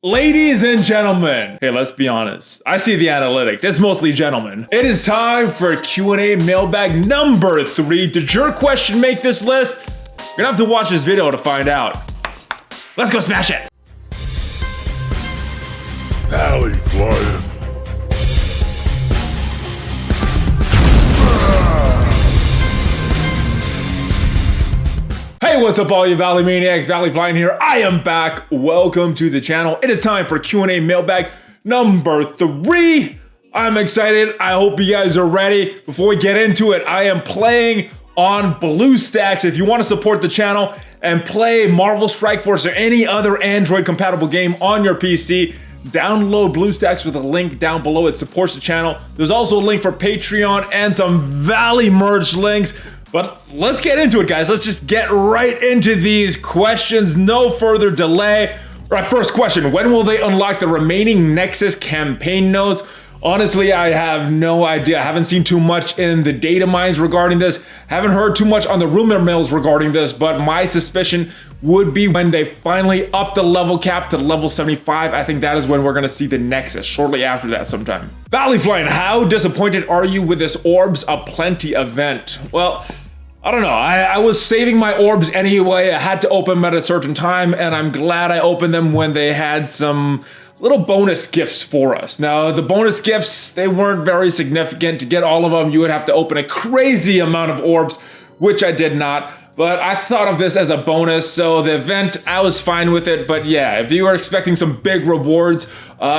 Ladies and gentlemen, hey, let's be honest. I see the analytics. It's mostly gentlemen. It is time for Q&A mailbag number 3. Did your question make this list? You're gonna have to watch this video to find out. Let's go smash it. ValleyFlyin. Hey, what's up all you Valley Maniacs? ValleyFlyin here. I am back. Welcome to the channel. It is time for Q&A mailbag number 3. I'm excited. I hope you guys are ready. Before we get into it, I am playing on BlueStacks. If you want to support the channel and play Marvel Strike Force or any other Android compatible game on your PC, download BlueStacks with a link down below. It supports the channel. There's also a link for Patreon and some Valley merch links. But let's get into it, guys. Let's just get right into these questions. No further delay. All right, first question. When will they unlock the remaining Nexus campaign nodes? Honestly, I have no idea. I haven't seen too much in the data mines regarding this. Haven't heard too much on the rumor mills regarding this, but my suspicion would be when they finally up the level cap to level 75. I think that is when we're gonna see the Nexus, shortly after that sometime. ValleyFlyin, how disappointed are you with this Orbs Aplenty event? Well, I don't know. I was saving my orbs anyway. I had to open them at a certain time, and I'm glad I opened them when they had some little bonus gifts for us. Now, the bonus gifts, they weren't very significant. To get all of them, you would have to open a crazy amount of orbs, which I did not. But I thought of this as a bonus, so the event, I was fine with it. But yeah, if you were expecting some big rewards,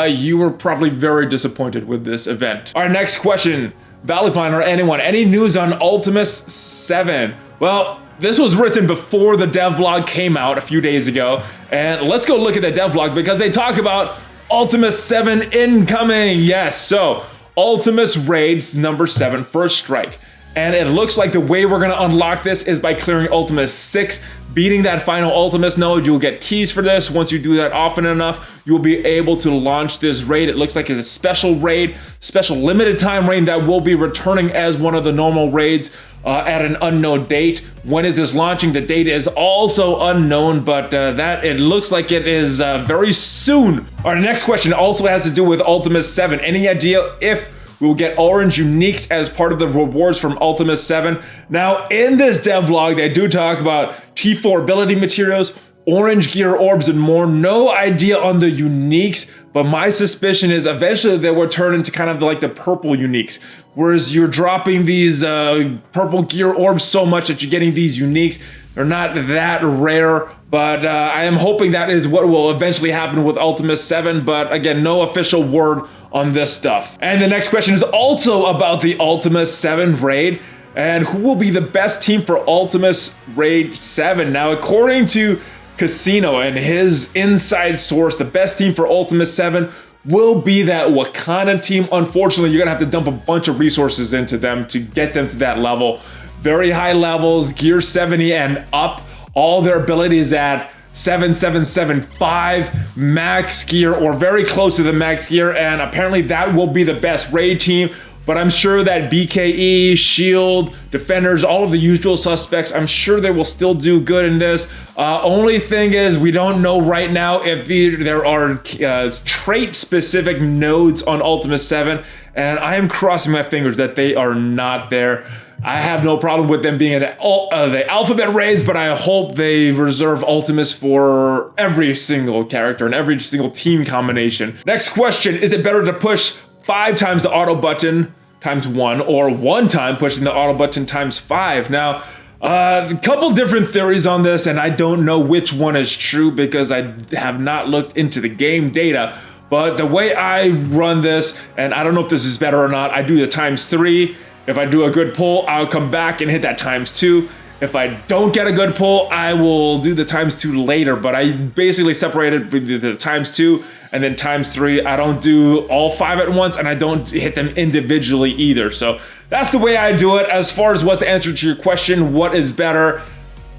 you were probably very disappointed with this event. Our next question. ValleyFlyin or anyone, any news on Ultimus 7? Well, this was written before the devlog came out a few days ago, and let's go look at the devlog because they talk about Ultimus 7 incoming. Yes, so Ultimus raids number 7, First Strike. And it looks like the way we're gonna unlock this is by clearing Ultimus 6, beating that final Ultimus node. You'll get keys for this. Once you do that often enough, you'll be able to launch this raid. It looks like it's a special raid, special limited time raid that will be returning as one of the normal raids at an unknown date. When is this launching? The date is also unknown, but that it looks like it is very soon. Our next question also has to do with Ultimus 7. Any idea if we'll get orange uniques as part of the rewards from Ultimus 7. Now, in this devlog, they do talk about T4 ability materials, orange gear orbs, and more. No idea on the uniques, but my suspicion is eventually they will turn into kind of like the purple uniques. Whereas you're dropping these purple gear orbs so much that you're getting these uniques. They're not that rare, but I am hoping that is what will eventually happen with Ultimus 7. But again, no official word on this stuff. And the next question is also about the Ultimus 7 raid, and who will be the best team for Ultimus raid 7? Now, according to Casino and his inside source, the best team for Ultimus 7 will be that Wakanda team. Unfortunately, you're gonna have to dump a bunch of resources into them to get them to that level. Very high levels, gear 70 and up, all their abilities at 7775 max gear or very close to the max gear, and apparently that will be the best raid team. But I'm sure that BKE, Shield, Defenders, all of the usual suspects, I'm sure they will still do good in this. Only thing is we don't know right now if there are trait specific nodes on Ultimus 7, and I am crossing my fingers that they are not there. I have no problem with them being in the alphabet raids, but I hope they reserve Ultimus for every single character and every single team combination. Next question, is it better to push 5 times the auto button times 1 or 1 time pushing the auto button times 5? Now, a couple different theories on this, and I don't know which one is true because I have not looked into the game data. But the way I run this, and I don't know if this is better or not, I do the times 3. If I do a good pull, I'll come back and hit that times 2. If I don't get a good pull, I will do the times 2 later, but I basically separated the times 2 and then times 3. I don't do all 5 at once, and I don't hit them individually either. So that's the way I do it. As far as what's the answer to your question, what is better,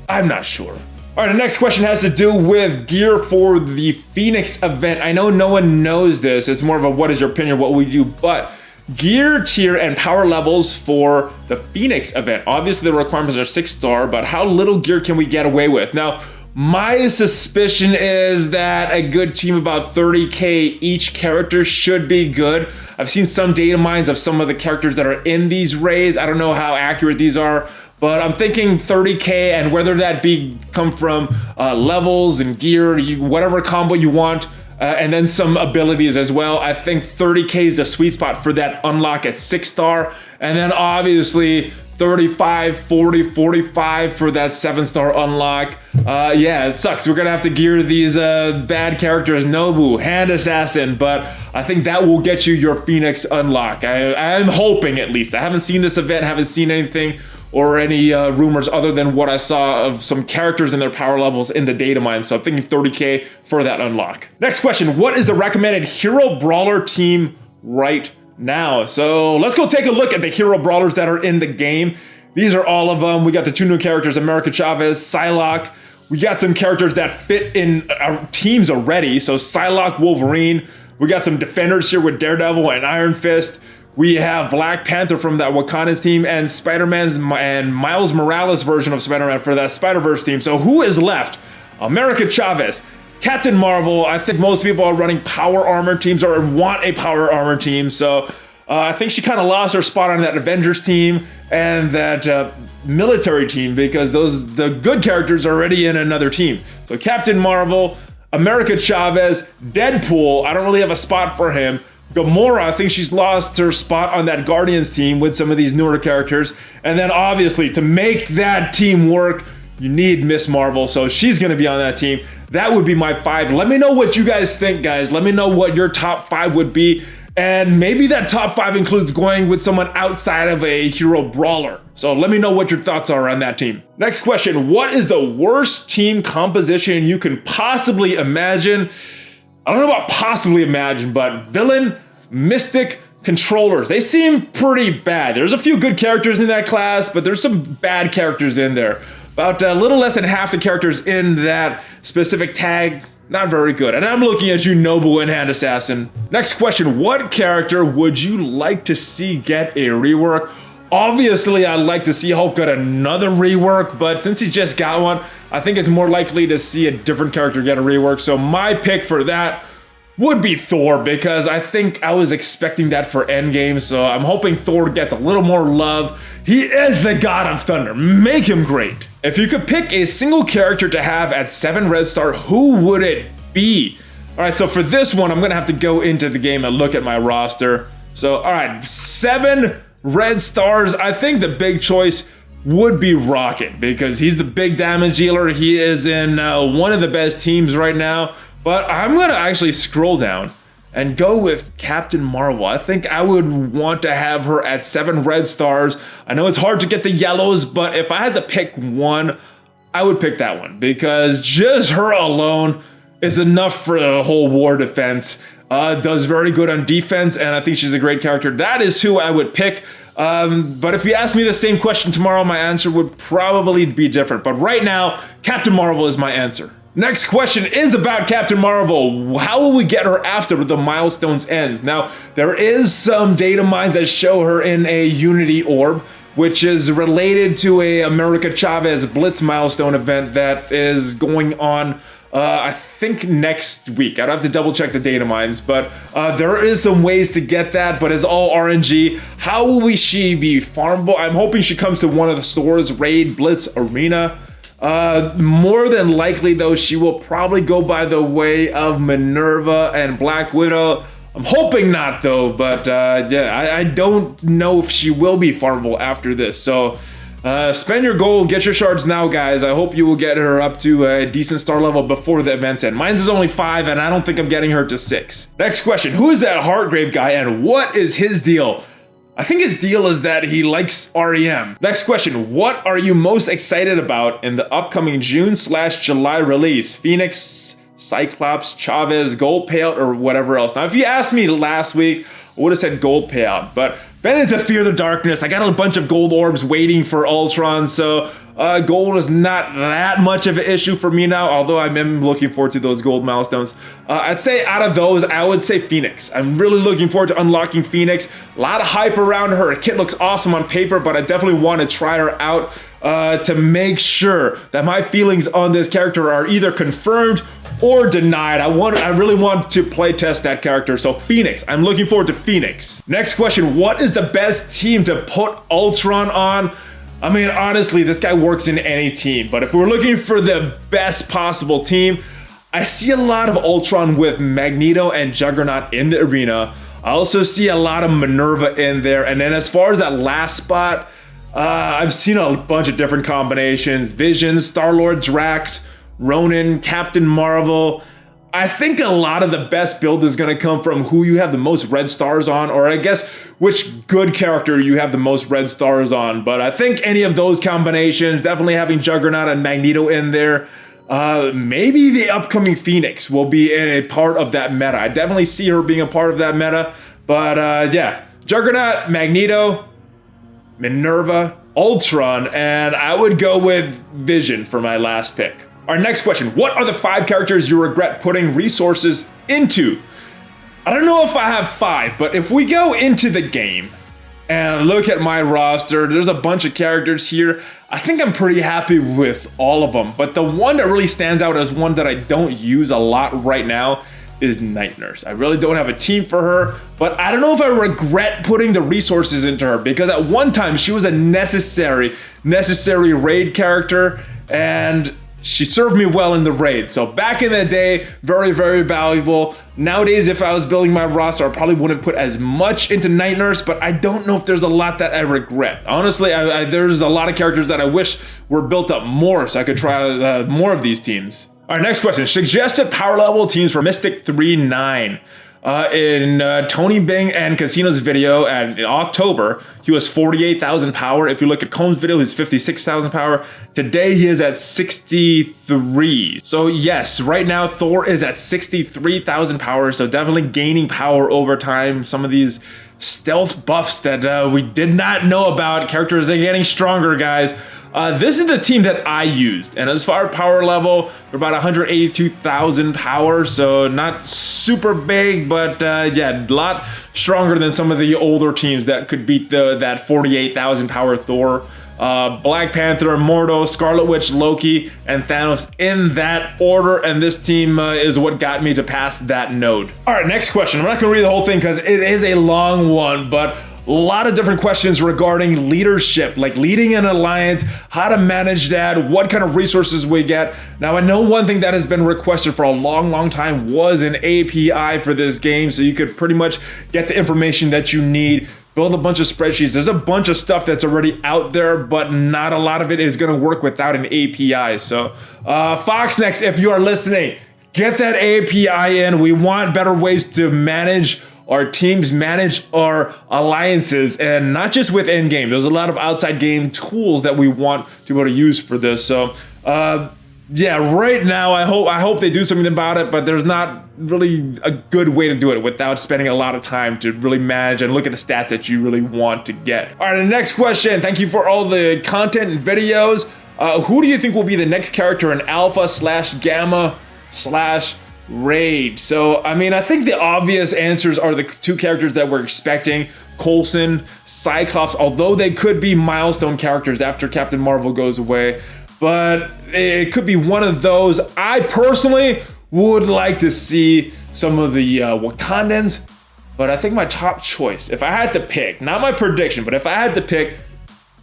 I'm not sure. All right, the next question has to do with gear for the Phoenix event. I know no one knows this. It's more of a what is your opinion, what we do, but gear tier and power levels for the Phoenix event. Obviously the requirements are 6-star, but how little gear can we get away with? Now, My suspicion is that a good team about 30k each character should be good. I've seen some data mines of some of the characters that are in these raids. I don't know how accurate these are, but I'm thinking 30k, and whether that be come from levels and gear, whatever combo you want, and then some abilities as well. I think 30k is the sweet spot for that unlock at 6-star, and then obviously 35, 40, 45 for that 7-star unlock. Yeah, it sucks. We're gonna have to gear these bad characters, Nobu, Hand Assassin, but I think that will get you your Phoenix unlock. I'm hoping, at least. I haven't seen this event, haven't seen anything or any rumors other than what I saw of some characters and their power levels in the data mine. So I'm thinking 30k for that unlock. Next question, what is the recommended hero brawler team right now? So let's go take a look at the hero brawlers that are in the game. These are all of them. We got the 2 new characters, America Chavez, Psylocke. We got some characters that fit in our teams already. So Psylocke, Wolverine. We got some defenders here with Daredevil and Iron Fist. We have Black Panther from that Wakanda's team, and Spider-Man's and Miles Morales version of Spider-Man for that Spider-Verse team. So who is left? America Chavez, Captain Marvel. I think most people are running power armor teams or want a power armor team. So I think she kind of lost her spot on that Avengers team and that military team, because the good characters are already in another team. So Captain Marvel, America Chavez, Deadpool. I don't really have a spot for him. Gamora, I think she's lost her spot on that Guardians team with some of these newer characters. And then obviously to make that team work, you need Miss Marvel, so she's gonna be on that team. That would be my 5. Let me know what you guys think, guys. Let me know what your top 5 would be. And maybe that top 5 includes going with someone outside of a hero brawler. So let me know what your thoughts are on that team. Next question, what is the worst team composition you can possibly imagine? I don't know about possibly imagine, but villain, mystic, controllers. They seem pretty bad. There's a few good characters in that class, but there's some bad characters in there. About a little less than half the characters in that specific tag, not very good. And I'm looking at you, Nobu and Hand Assassin. Next question, what character would you like to see get a rework? Obviously, I'd like to see Hulk get another rework, but since he just got one, I think it's more likely to see a different character get a rework. So my pick for that would be Thor, because I think I was expecting that for Endgame. So I'm hoping Thor gets a little more love. He is the God of Thunder. Make him great. If you could pick a single character to have at 7 red star, who would it be? All right, so for this one, I'm gonna have to go into the game and look at my roster. So, all right, 7 red stars. I think the big choice would be Rocket, because he's the big damage dealer. He is in one of the best teams right now. But I'm gonna actually scroll down and go with Captain Marvel. I think I would want to have her at 7 red stars. I know it's hard to get the yellows, but if I had to pick one, I would pick that one, because just her alone is enough for the whole war defense. Does very good on defense, and I think she's a great character. That is who I would pick. But if you ask me the same question tomorrow, my answer would probably be different. But right now, Captain Marvel is my answer. Next question is about Captain Marvel. How will we get her after the milestones ends? Now, there is some data mines that show her in a Unity orb, which is related to a America Chavez Blitz milestone event that is going on, I think next week. I'd have to double check the data mines, but there is some ways to get that, but it's all RNG. How will she be farmable? I'm hoping she comes to one of the stores, Raid, Blitz, Arena. More than likely though, she will probably go by the way of Minerva and Black Widow. I'm hoping not though, but yeah, I don't know if she will be farmable after this. So spend your gold, get your shards now, guys. I hope you will get her up to a decent star level before the event's end. Mine's is only 5, and I don't think I'm getting her to 6. Next question, who is that Heartgrave guy and what is his deal? I think his deal is that he likes REM. Next question, what are you most excited about in the upcoming June/July release? Phoenix, Cyclops, Chavez, gold payout, or whatever else? Now, if you asked me last week, I would have said gold payout, but been into Fear the Darkness. I got a bunch of gold orbs waiting for Ultron, so gold is not that much of an issue for me now, although I'm looking forward to those gold milestones. I'd say out of those, I would say Phoenix. I'm really looking forward to unlocking Phoenix. A lot of hype around her. Her kit looks awesome on paper, but I definitely want to try her out. to make sure that my feelings on this character are either confirmed or denied. I really want to play test that character. So Phoenix, I'm looking forward to Phoenix. Next question, what is the best team to put Ultron on? I mean, honestly, this guy works in any team, but if we're looking for the best possible team, I see a lot of Ultron with Magneto and Juggernaut in the arena. I also see a lot of Minerva in there. And then as far as that last spot, I've seen a bunch of different combinations. Vision, Star-Lord, Drax, Ronan, Captain Marvel. I think a lot of the best build is going to come from who you have the most red stars on, or I guess which good character you have the most red stars on. But I think any of those combinations, definitely having Juggernaut and Magneto in there, maybe the upcoming Phoenix will be a part of that meta. I definitely see her being a part of that meta. But yeah, Juggernaut, Magneto, Minerva, Ultron, and I would go with Vision for my last pick. Our next question, what are the 5 characters you regret putting resources into? I don't know if I have 5, but if we go into the game and look at my roster, there's a bunch of characters here. I think I'm pretty happy with all of them, but the one that really stands out as one that I don't use a lot right now is Night Nurse. I really don't have a team for her, but I don't know if I regret putting the resources into her, because at one time she was a necessary raid character, and she served me well in the raid. So back in the day, very, very valuable. Nowadays, if I was building my roster, I probably wouldn't put as much into Night Nurse, but I don't know if there's a lot that I regret. Honestly, there's a lot of characters that I wish were built up more so I could try more of these teams. All right, next question. Suggested power level teams for Mystic 3-9. In Tony Bing and Casino's video in October, he was 48,000 power. If you look at Combs' video, he's 56,000 power. Today, he is at 63. So yes, right now, Thor is at 63,000 power. So definitely gaining power over time. Some of these stealth buffs that we did not know about. Characters are getting stronger, guys. This is the team that I used, and as far as power level, we're about 182,000 power, so not super big, but yeah, a lot stronger than some of the older teams that could beat that 48,000 power Thor. Black Panther, Mordo, Scarlet Witch, Loki, and Thanos in that order, and this team is what got me to pass that node. All right, next question. I'm not going to read the whole thing because it is a long one, but a lot of different questions regarding leadership, like leading an alliance, how to manage that, what kind of resources we get. Now, I know one thing that has been requested for a long, long time was an API for this game, so you could pretty much get the information that you need, build a bunch of spreadsheets. There's a bunch of stuff that's already out there, but not a lot of it is going to work without an API. So, Foxnext, if you are listening, get that API in. We want better ways to manage our teams, manage our alliances, and not just with in-game. There's a lot of outside game tools that we want to be able to use for this. So, yeah, right now, I hope they do something about it, but there's not really a good way to do it without spending a lot of time to really manage and look at the stats that you really want to get. All right, the next question. Thank you for all the content and videos. Who do you think will be the next character in Alpha/Gamma/Raid? So, I mean, I think the obvious answers are the 2 characters that we're expecting. Coulson, Cyclops, although they could be milestone characters after Captain Marvel goes away. But it could be one of those. I personally would like to see some of the Wakandans, but I think my top choice, if I had to pick, not my prediction, but if I had to pick,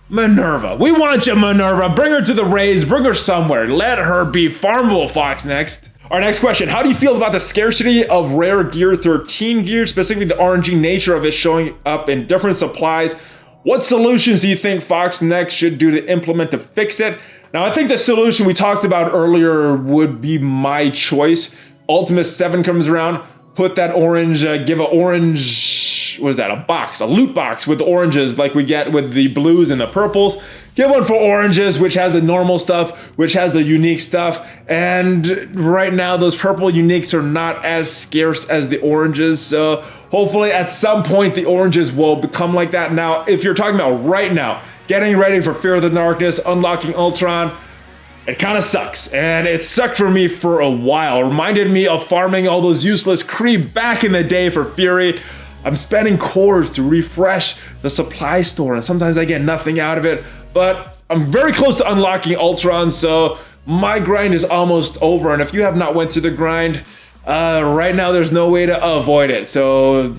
Minerva. We want you, Minerva. Bring her to the raids. Bring her somewhere. Let her be farmable, Foxnext. Our next question, how do you feel about the scarcity of rare gear 13 gear, specifically the RNG nature of it showing up in different supplies? What solutions do you think Foxnext should do to implement to fix it? Now, I think the solution we talked about earlier would be my choice. Ultimus 7 comes around, put that orange, give an orange, what is that, a loot box with oranges like we get with the blues and the purples. Give one for oranges, which has the normal stuff, which has the unique stuff. And right now, those purple uniques are not as scarce as the oranges. So hopefully at some point, the oranges will become like that. Now, if you're talking about right now, getting ready for Fear of the Darkness, unlocking Ultron, it kind of sucks. And it sucked for me for a while. It reminded me of farming all those useless creep back in the day for Fury. I'm spending cores to refresh the supply store, and sometimes I get nothing out of it. But I'm very close to unlocking Ultron, so my grind is almost over. And if you have not went to the grind, right now there's no way to avoid it. So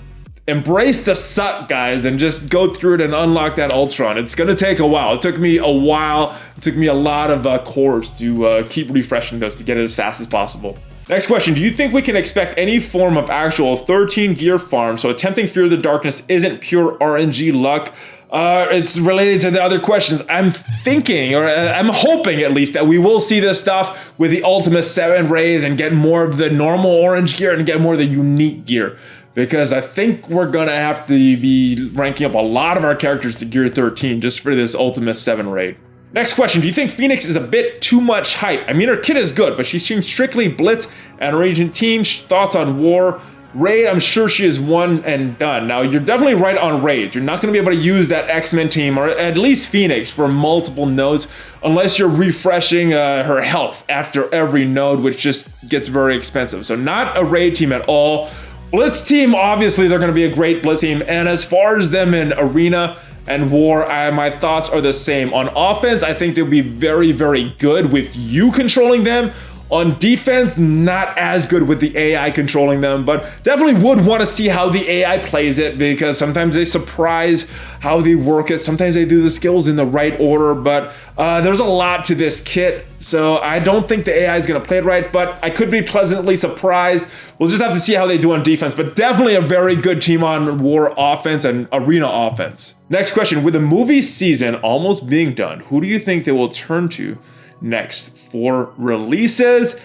embrace the suck, guys, and just go through it and unlock that Ultron. It's gonna take a while. It took me a while. It took me a lot of cores to keep refreshing those to get it as fast as possible. Next question, do you think we can expect any form of actual 13 gear farm so attempting Fear of the Darkness isn't pure RNG luck? It's related to the other questions. I'm thinking, or I'm hoping at least, that we will see this stuff with the Ultimus 7 raids and get more of the normal orange gear and get more of the unique gear. Because I think we're gonna have to be ranking up a lot of our characters to gear 13 just for this Ultimus 7 raid. Next question, do you think Phoenix is a bit too much hype? I mean, her kit is good, but she seems strictly Blitz and Raging Team. Thoughts on War? Raid, I'm sure she is one and done. Now, you're definitely right on Raid. You're not going to be able to use that X-Men team, or at least Phoenix, for multiple nodes, unless you're refreshing her health after every node, which just gets very expensive. So not a Raid team at all. Blitz team, obviously, they're going to be a great Blitz team. And as far as them in Arena and War, my thoughts are the same. On offense, I think they'll be very, very good with you controlling them. On defense, not as good with the AI controlling them, but definitely would want to see how the AI plays it, because sometimes they surprise how they work it. Sometimes they do the skills in the right order, but there's a lot to this kit, so I don't think the AI is going to play it right, but I could be pleasantly surprised. We'll just have to see how they do on defense, but definitely a very good team on War offense and Arena offense. Next question, with the movie season almost being done, who do you think they will turn to next for releases?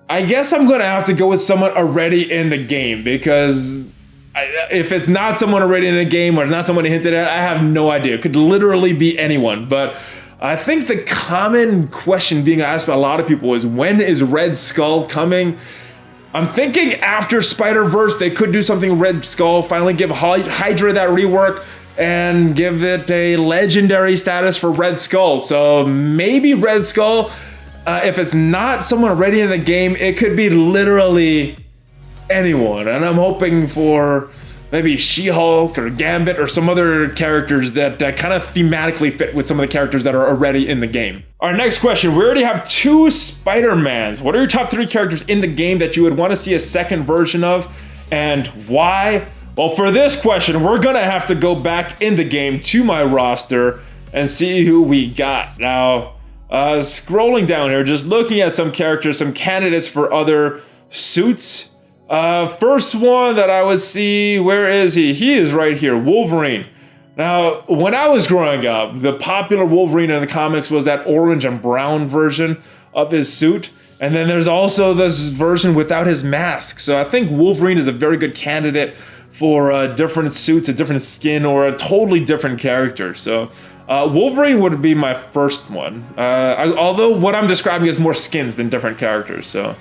I guess I'm gonna have to go with someone already in the game, because if it's not someone already in the game or not someone hinted at, I have no idea. It could literally be anyone. But I think the common question being asked by a lot of people is, when is Red Skull coming? I'm thinking after Spider-Verse they could do something Red Skull, finally give Hydra that rework and give it a legendary status for Red Skull. So maybe Red Skull, if it's not someone already in the game, it could be literally anyone. And I'm hoping for maybe She-Hulk or Gambit or some other characters that kind of thematically fit with some of the characters that are already in the game. Our next question, we already have 2 Spider-Mans. What are your top 3 characters in the game that you would want to see a second version of, and why? Well, for this question, we're gonna have to go back in the game to my roster and see who we got. Now, scrolling down here, just looking at some characters, some candidates for other suits. First one that I would see, where is he? He is right here, Wolverine. Now, when I was growing up, the popular Wolverine in the comics was that orange and brown version of his suit. And then there's also this version without his mask. So I think Wolverine is a very good candidate for different suits, a different skin, or a totally different character. So Wolverine would be my first one. Although what I'm describing is more skins than different characters. So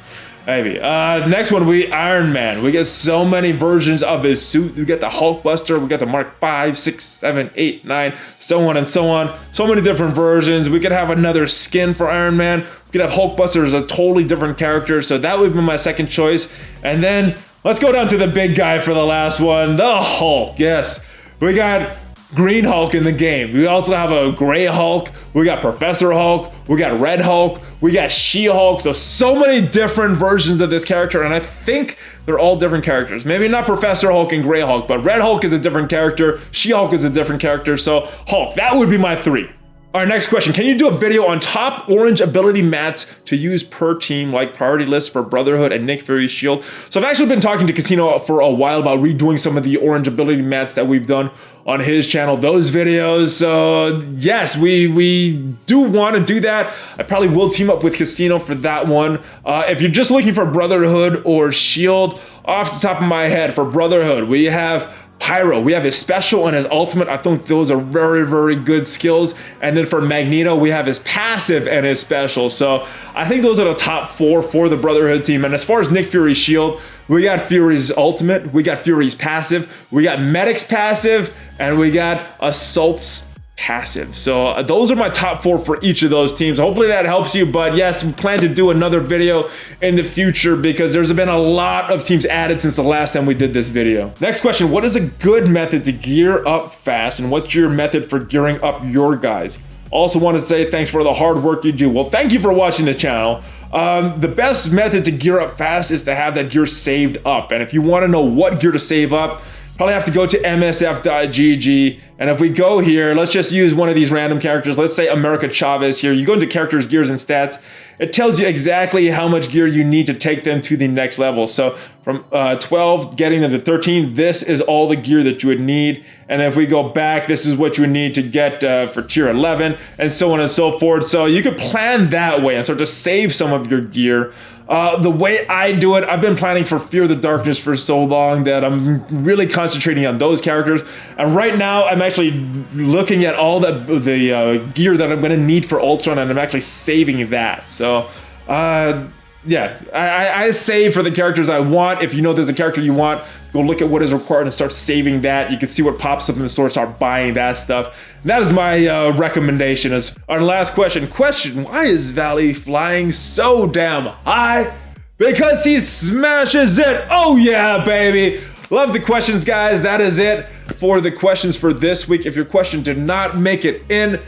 maybe. Next one, Iron Man. We get so many versions of his suit. We get the Hulkbuster, we got the Mark 5, 6, 7, 8, 9, so on and so on. So many different versions. We could have another skin for Iron Man. We could have Hulkbuster as a totally different character. So that would be my second choice. And then let's go down to the big guy for the last one, the Hulk. Yes, we got Green Hulk in the game. We also have a Gray Hulk. We got Professor Hulk. We got Red Hulk. We got She-Hulk. So many different versions of this character, and I think they're all different characters. Maybe not Professor Hulk and Gray Hulk, but Red Hulk is a different character. She-Hulk is a different character. So Hulk, that would be my 3. Our next question, can you do a video on top orange ability mats to use per team, like priority lists for Brotherhood and Nick Fury's shield? So I've actually been talking to Casino for a while about redoing some of the orange ability mats that we've done on his channel, those videos. So yes, we do want to do that. I probably will team up with Casino for that one. If you're just looking for Brotherhood or shield, off the top of my head, for Brotherhood, we have Pyro, we have his special and his ultimate. I think those are very, very good skills. And then for Magneto, we have his passive and his special. So I think those are the top 4 for the Brotherhood team. And as far as Nick Fury's shield, we got Fury's ultimate, we got Fury's passive, we got Medic's passive, and we got Assault's passive. So those are my top 4 for each of those teams. Hopefully that helps you, but yes, we plan to do another video in the future because there's been a lot of teams added since the last time we did this video. Next question, what is a good method to gear up fast, and what's your method for gearing up your guys? Also wanted to say thanks for the hard work you do. Well, thank you for watching the channel. The best method to gear up fast is to have that gear saved up. And if you want to know what gear to save up, probably have to go to msf.gg. And if we go here, let's just use one of these random characters. Let's say America Chavez here. You go into characters, gears, and stats. It tells you exactly how much gear you need to take them to the next level. So from 12 getting them to 13, this is all the gear that you would need. And if we go back, this is what you would need to get for tier 11 and so on and so forth. So you could plan that way and start to save some of your gear. The way I do it, I've been planning for Fear of the Darkness for so long that I'm really concentrating on those characters. And right now, I'm actually looking at all the gear that I'm going to need for Ultron, and I'm actually saving that. So, yeah, I save for the characters I want. If you know there's a character you want, go look at what is required and start saving that. You can see what pops up in the store, start buying that stuff. That is my recommendation. As our last question, why is ValleyFlyin so damn high? Because he smashes it. Oh yeah, baby. Love the questions, guys. That is it for the questions for this week. If your question did not make it in,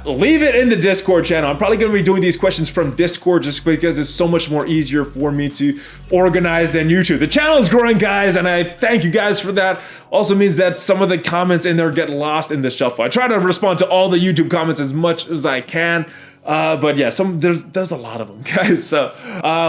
leave it in the Discord channel. I'm probably going to be doing these questions from Discord just because it's so much more easier for me to organize than YouTube. The channel is growing, guys, and I thank you guys for that. Also means that some of the comments in there get lost in the shuffle. I try to respond to all the YouTube comments as much as I can. But yeah, there's a lot of them, guys. So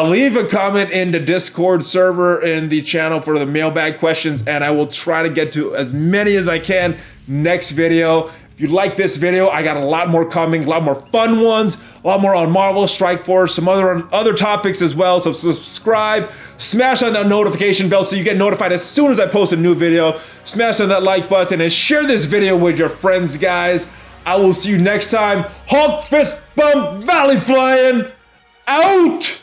leave a comment in the Discord server in the channel for the mailbag questions, and I will try to get to as many as I can next video. If you like this video, I got a lot more coming, a lot more fun ones, a lot more on Marvel, Strike Force, some other topics as well. So subscribe, smash on that notification bell so you get notified as soon as I post a new video. Smash on that like button and share this video with your friends, guys. I will see you next time. Hulk Fist Bump ValleyFlyin out!